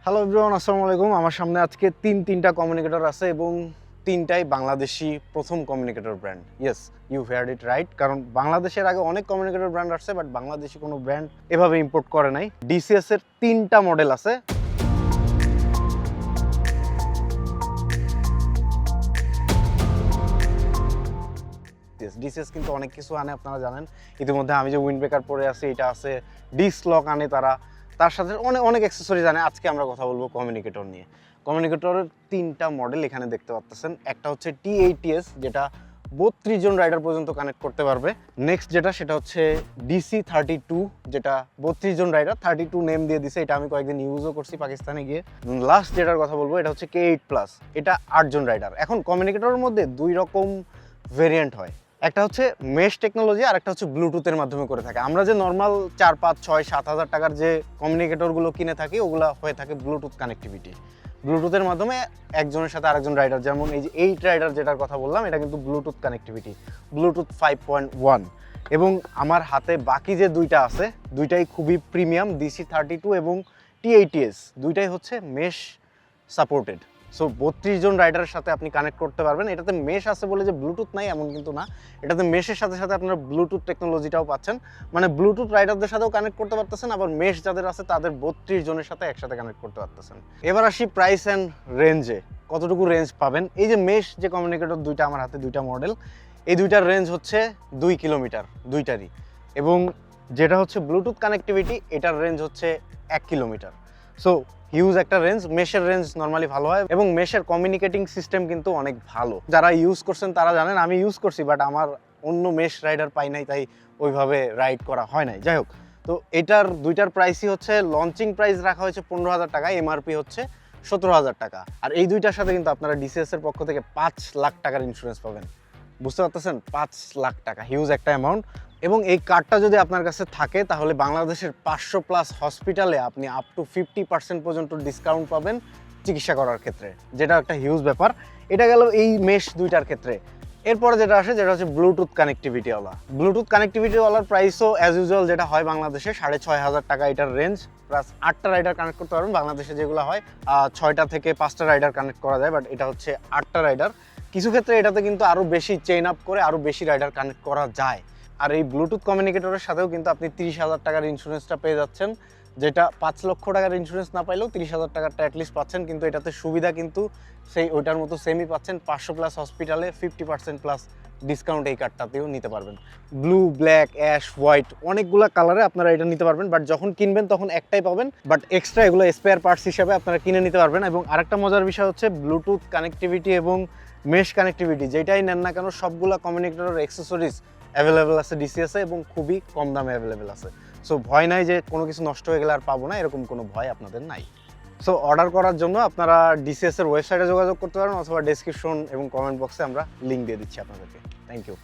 Hello everyone, আসসালামু আলাইকুম। আমার সামনে আজকে তিনটা কমিউনিকেটর আছে এবং তিনটাই বাংলাদেশি প্রথম communicator brand. Yes, you heard it right. কারণ বাংলাদেশের আগে অনেক কমিউনিকেটর ব্র্যান্ড আসছে, বাট বাংলাদেশি কোনো ব্র্যান্ড এভাবে ইম্পোর্ট করে নাই। ডিসিএস এর তিনটা মডেল আছে। ডিসিএস কিন্তু অনেক কিছু আনে, আপনারা জানেন। ইতিমধ্যে আমি যে উইন্ড ব্রেকার পরে আছি, এটা আছে। ডিস্ক লক আনে তারা, তার সাথে অনেক অনেক অ্যাক্সেসরিজ আনে। আজকে আমরা কথা বলবো কমিউনিকেটর নিয়ে। কমিউনিকেটরের তিনটা মডেল এখানে দেখতে পাচ্ছেন। একটা হচ্ছে T80S, যেটা 32 জন রাইডার পর্যন্ত কানেক্ট করতে পারবে। নেক্সট যেটা, সেটা হচ্ছে DC32, যেটা 32 জন রাইডার, 32 নেম দিয়ে দিছে। এটা আমি কয়েকদিন ইউজও করছি পাকিস্তানে গিয়ে। লাস্ট যেটার কথা বলবো, এটা হচ্ছে K8+, এটা 8 জন রাইডার। এখন কমিউনিকেটরের মধ্যে দুই রকম ভেরিয়েন্ট হয়। একটা হচ্ছে মেশ টেকনোলজি, আর একটা হচ্ছে ব্লুটুথের মাধ্যমে করে থাকে। আমরা যে নর্মাল 4, 5, 6, 7 হাজার টাকার যে কমিউনিকেটরগুলো কিনে থাকি, ওগুলো হয়ে থাকে ব্লুটুথ কানেক্টিভিটি। ব্লুটুথের মাধ্যমে একজনের সাথে আরেকজন রাইডার, যেমন এই যে 8 রাইডার যেটার কথা বললাম, এটা কিন্তু ব্লুটুথ কানেক্টিভিটি, ব্লুটুথ 5.1। এবং আমার হাতে বাকি যে দুইটা আছে, দুইটাই খুবই প্রিমিয়াম, DC32 এবং T80S, দুইটাই হচ্ছে মেশ সাপোর্টেড। সো 32 জন রাইডারের সাথে আপনি কানেক্ট করতে পারবেন। এটাতে মেশ আছে বলে যে ব্লুটুথ নাই এমন কিন্তু না, এটাতে মেশের সাথে সাথে আপনারা ব্লুটুথ টেকনোলজিটাও পাচ্ছেন। মানে ব্লুটুথ রাইডারদের সাথেও কানেক্ট করতে পারতেছেন, আবার মেশ যাদের আছে তাদের 32 জনের সাথে একসাথে কানেক্ট করতে পারতেছেন। এবার আসি প্রাইস অ্যান্ড রেঞ্জে, কতটুকু রেঞ্জ পাবেন। এই যে মেশ যে কমিউনিকেটর দুইটা আমার হাতে, দুইটা মডেল, এই দুইটার রেঞ্জ হচ্ছে 2 কিলোমিটার দুইটারই। এবং যেটা হচ্ছে ব্লুটুথ কানেক্টিভিটি, এটার রেঞ্জ হচ্ছে 1 কিলোমিটার। সো হিউজ একটা রেঞ্জ। মেশের রেঞ্জ নর্মালি ভালো হয় এবং মেশের কমিউনিকেটিং সিস্টেম কিন্তু অনেক ভালো। যারা ইউজ করছেন তারা জানেন, আমি ইউজ করছি, বাট আমার অন্য মেশ রাইডার পাই নাই, তাই ওইভাবে রাইড করা হয় নাই। যাই হোক, তো এটার দুইটার প্রাইসই হচ্ছে, লঞ্চিং প্রাইস রাখা হয়েছে 15,000 টাকা, এমআরপি হচ্ছে 17,000 টাকা। আর এই দুইটার সাথে কিন্তু আপনারা ডিসিএস এর পক্ষ থেকে 5 লাখ টাকার ইন্স্যুরেন্স পাবেন। বুঝতে পারতেছেন, 5 লাখ টাকা হিউজ একটা অ্যামাউন্ট। এবং এই কার্ডটা যদি আপনার কাছে থাকে, তাহলে বাংলাদেশের 500+ হসপিটালে আপনি আপ টু 50% পর্যন্ত ডিসকাউন্ট পাবেন চিকিৎসা করার ক্ষেত্রে, যেটা একটা হিউজ ব্যাপার। এটা গেল এই মেশ দুইটার ক্ষেত্রে। এরপরে যেটা আসে, যেটা হচ্ছে ব্লুটুথ কানেক্টিভিটিওয়ালা। ব্লুটুথ কানেক্টিভিটিওয়ালার প্রাইসও অ্যাজ ইউজুয়াল যেটা হয় বাংলাদেশে 6,500 টাকা এটার রেঞ্জ, প্লাস 8টা রাইডার কানেক্ট করতে পারবেন। বাংলাদেশে যেগুলো হয় 6টা থেকে 5টা রাইডার কানেক্ট করা যায়, বাট এটা হচ্ছে 8টা রাইডার। কিছু ক্ষেত্রে এটাতে কিন্তু আরও বেশি চেইন আপ করে আরও বেশি রাইডার কানেক্ট করা যায়। আর এই ব্লুটুথ কমিউনিকেটরের সাথেও কিন্তু আপনি 30,000 টাকার ইন্স্যুরেন্সটা পেয়ে যাচ্ছেন, যেটা 5 লক্ষ টাকার ইন্স্যুরেন্স না পাইলেও 30,000 টাকারটা অ্যাটলিস্ট পাচ্ছেন। কিন্তু এটাতে সুবিধা কিন্তু সেই ওইটার মতো সেমই পাচ্ছেন। 500+ হসপিটালে 50%+ ডিসকাউন্ট এই কার্ডটাতেও নিতে পারবেন। ব্লু, ব্ল্যাক, অ্যাশ, হোয়াইট, অনেকগুলো কালারে আপনারা এটা নিতে পারবেন। বাট যখন কিনবেন তখন একটাই পাবেন, বাট এক্সট্রা এগুলো স্পেয়ার পার্টস হিসাবে আপনারা কিনে নিতে পারবেন। এবং আরেকটা মজার বিষয় হচ্ছে, ব্লুটুথ কানেক্টিভিটি এবং মেশ কানেক্টিভিটি যেটাই নেন না কেন, সবগুলা কমিউনিকেটরের অ্যাক্সেসরিজ অ্যাভেলেবেল আছে ডিসিএসে, এবং খুবই কম দামে অ্যাভেলেবেল আছে। সো ভয় নাই যে কোনো কিছু নষ্ট হয়ে গেলে আর পাবো না, এরকম কোনো ভয় আপনাদের নাই। সো অর্ডার করার জন্য আপনারা ডিসিএস এর ওয়েবসাইটে যোগাযোগ করতে পারেন, অথবা ডেসক্রিপশন এবং কমেন্ট বক্সে আমরা লিঙ্ক দিয়ে দিচ্ছি আপনাদেরকে। Thank you.